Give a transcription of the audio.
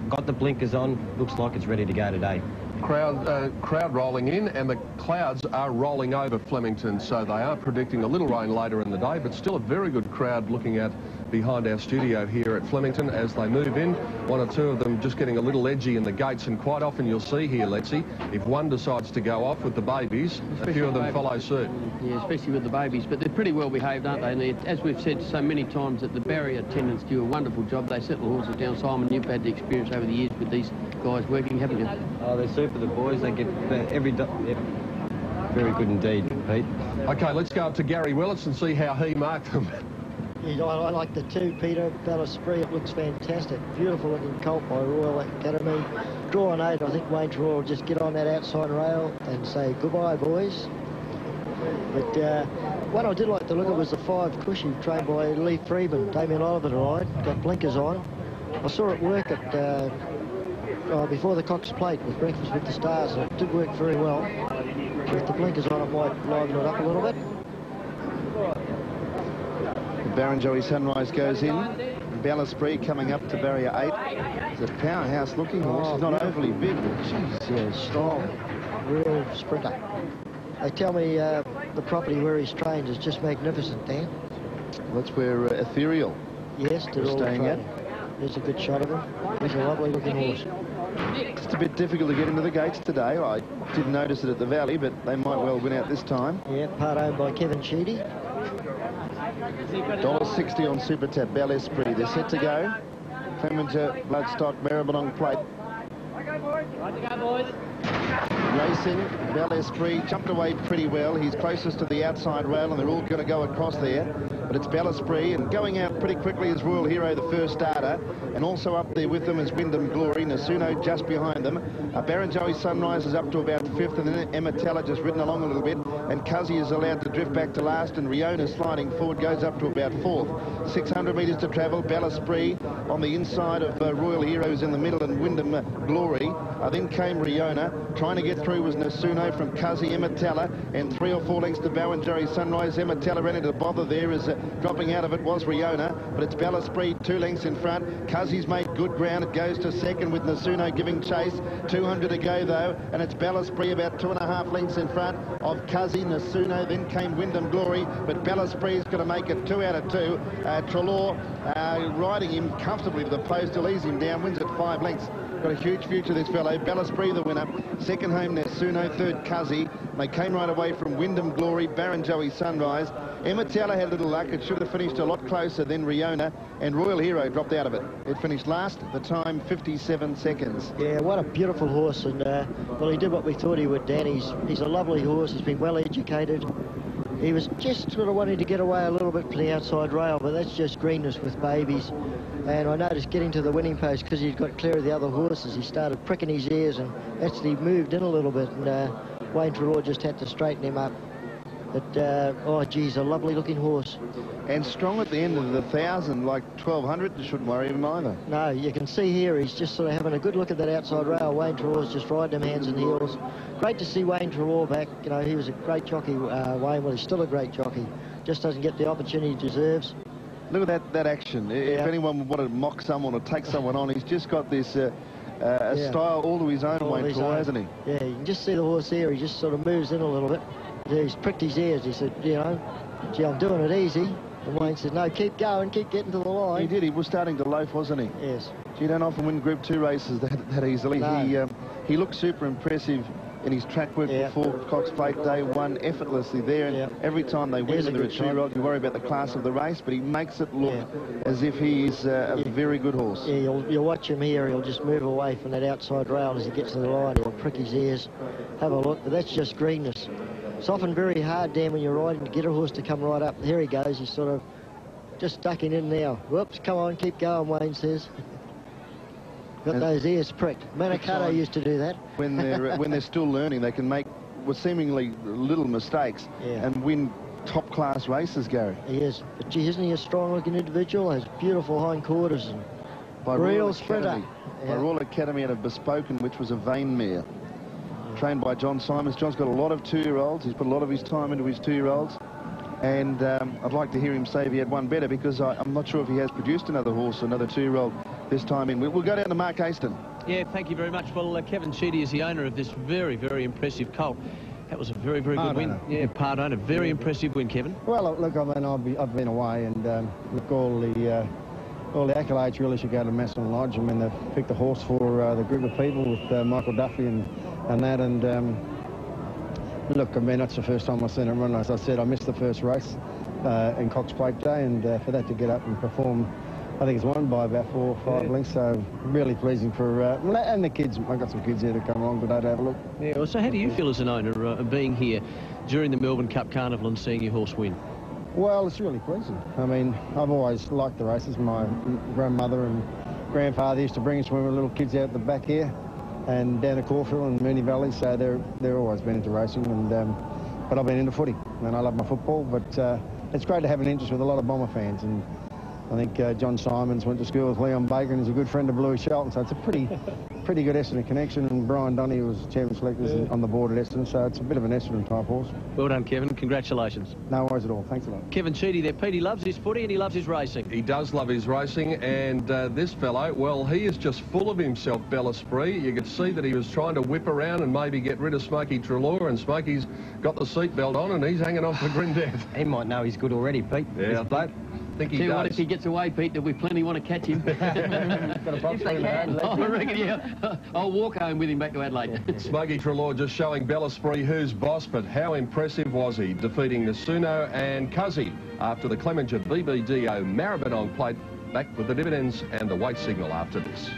got the blinkers on. Looks like it's ready to go today. Crowd rolling in, and the clouds are rolling over Flemington, so they are predicting a little rain later in the day, but still a very good crowd looking at behind our studio here at Flemington as they move in. One or two of them just getting a little edgy in the gates, and quite often you'll see here, Letsy, if one decides to go off with the babies, a few of them follow suit. Yeah, especially with the babies, but they're pretty well behaved, aren't they? And as we've said so many times, that the barrier attendants do a wonderful job. They settle the horses down. Simon, you've had the experience over the years with these guys working, haven't you? Oh, they're super, the boys. They get every very good indeed, Pete. Okay, let's go up to Gary Willis and see how he marked them. Yeah, I like the two, Peter. Esprit, it looks fantastic. Beautiful looking colt by Royal Academy. Draw on 8, I think Wayne Trelaw will just get on that outside rail and say goodbye, boys. But one I did like to look at was the 5 Cushy, trained by Lee Freeman. Damien Oliver ride, got blinkers on. I saw it work at before the Cox Plate with Breakfast with the Stars, and it did work very well. With the blinkers on, it might liven it up a little bit. Barrenjoey Sunrise goes in. Esprit coming up to barrier 8. It's a powerhouse looking horse. He's not overly big. Jeez, yeah, strong. Real sprinter. They tell me the property where he's trained is just magnificent, Dan. That's where Ethereal is staying at. There's a good shot of him. He's a lovely looking horse. It's a bit difficult to get into the gates today. I didn't notice it at the Valley, but they might well win out this time. Yeah, part owned by Kevin Sheedy. $1.60 on Super Tap, Esprit. They're set to go. Flemington, Bloodstock, Maribyrnong Plate. Racing, Esprit jumped away pretty well. He's closest to the outside rail, and they're all going to go across there. But it's Esprit, and going out pretty quickly is Royal Hero, the first starter. And also up there with them is Wyndham Glory. Nasuno just behind them. Barrenjoey Sunrise is up to about 5th, and then Emma Teller just ridden along a little bit. And Cuzzy is allowed to drift back to last, and Riona sliding forward goes up to about 4th. 600 metres to travel. Esprit on the inside of Royal Heroes in the middle, and Wyndham Glory. Then came Riona. Trying to get through was Nasuno from Cuzzy, Emma Teller, and 3 or 4 lengths to Barrenjoey Sunrise. Emma Teller ran into bother there as dropping out of it was Riona, but it's Esprit 2 lengths in front. Cuzzy's made good ground. It goes to second with Nasuno giving chase. 200 to go though, and it's Esprit about 2.5 lengths in front of Cuzzy, Nasuno. Then came Wyndham Glory, but Esprit's going to make it 2 out of 2. Trelaw riding him comfortably to the post, till ease him down, wins at 5 lengths. Got a huge future, this fellow. Esprit the winner. Second home, Nasuno. Third, Cuzzy. They came right away from Wyndham Glory, Barrenjoey Sunrise. Emma Teller had a little luck. It should have finished a lot closer than Riona, and Royal Hero dropped out of it. It finished last, the time 57 seconds. Yeah, what a beautiful horse, and well, he did what we thought he would, Dan. He's a lovely horse. He's been well educated. He was just sort of wanting to get away a little bit from the outside rail, but that's just greenness with babies. And I noticed getting to the winning post, because he'd got clear of the other horses, he started pricking his ears and actually moved in a little bit, and Wayne Trelaw just had to straighten him up. But, oh, geez, a lovely looking horse. And strong at the end of the 1,000, like 1,200, you shouldn't worry him either. No, you can see here he's just sort of having a good look at that outside rail. Wayne Trelaw's just riding him hands and heels. Great to see Wayne Trelaw back. You know, he was a great jockey, Wayne. Well, he's still a great jockey. Just doesn't get the opportunity he deserves. Look at that action. If anyone wanted to mock someone or take someone on, he's just got this style all to his own, Wayne Trelaw, hasn't he? Yeah, you can just see the horse here. He just sort of moves in a little bit. He's pricked his ears. He said, you know, gee, I'm doing it easy. And Wayne said, no, keep going, keep getting to the line. He did. He was starting to loaf, wasn't he? Yes. You don't often win Group 2 races that easily. No. He looked super impressive in his track work before Cox Plate Day, won effortlessly there. And every time they win, they're a 2-year-old, you worry about the class of the race, but he makes it look as if he's a very good horse. Yeah, you'll watch him here. He'll just move away from that outside rail as he gets to the line. He'll prick his ears, have a look, but that's just greenness. It's often very hard, Dan, when you're riding to get a horse to come right up. Here he goes. He's sort of just ducking in now. Whoops, come on, keep going, Wayne says. Got those ears pricked. Manicato used to do that. When they're still learning, they can make seemingly little mistakes and win top-class races, Gary. He is. But gee, isn't he a strong-looking individual? Has beautiful hindquarters and by real sprinter. By Royal Academy out of Bespoken, which was a vain mare. Trained by John Simons. John's got a lot of 2-year-olds. He's put a lot of his time into his 2-year-olds. And I'd like to hear him say if he had one better, because I'm not sure if he has produced another horse, another 2-year-old this time in. We'll go down to Mark Aston. Yeah, thank you very much. Well, Kevin Sheedy is the owner of this very, very impressive colt. That was a very, very good win. Yeah, part owner. Very impressive win, Kevin. Well, look, I mean, I've been away, and look, all the accolades really should go to Massillon Lodge. I mean, they've picked a horse for the group of people with Michael Duffy and that, and look, I mean, that's the first time I've seen it run. As I said, I missed the first race in Cox Plate Day, and for that to get up and perform, I think it's won by about 4 or 5 lengths, so really pleasing for, and the kids. I've got some kids here to come along today to have a look. Yeah, well, so how do you feel as an owner being here during the Melbourne Cup Carnival and seeing your horse win? Well, it's really pleasing. I mean, I've always liked the races. My grandmother and grandfather used to bring us when we were little kids out the back here and down to Caulfield and Moonee Valley, so they're always been into racing, and but I've been into footy, and I love my football, but it's great to have an interest with a lot of Bomber fans, and I think John Simons went to school with Leon Baker and is a good friend of Bluey Shelton, so it's a pretty good Essendon connection, and Brian Donny was chairman selectors on the board at Essendon, so it's a bit of an Essendon type horse. Well done, Kevin. Congratulations. No worries at all. Thanks a lot. Kevin Sheedy there. Pete, he loves his footy and he loves his racing. He does love his racing, and this fellow, well, he is just full of himself, Esprit. You could see that he was trying to whip around and maybe get rid of Smokey Treloar, and Smokey's got the seatbelt on and he's hanging on for grim death. He might know he's good already, Pete. Yeah, I think he does. What, if he gets away, Pete, there'll be plenty want to catch him. Got a box for him, I reckon, yeah. I'll walk home with him back to Adelaide. Smokey Treloar just showing Esprit who's boss, but how impressive was he, defeating Nasuno and Cuzzy after the Clemenger VBDO Maribyrnong Plate. Back with the dividends and the weight signal after this.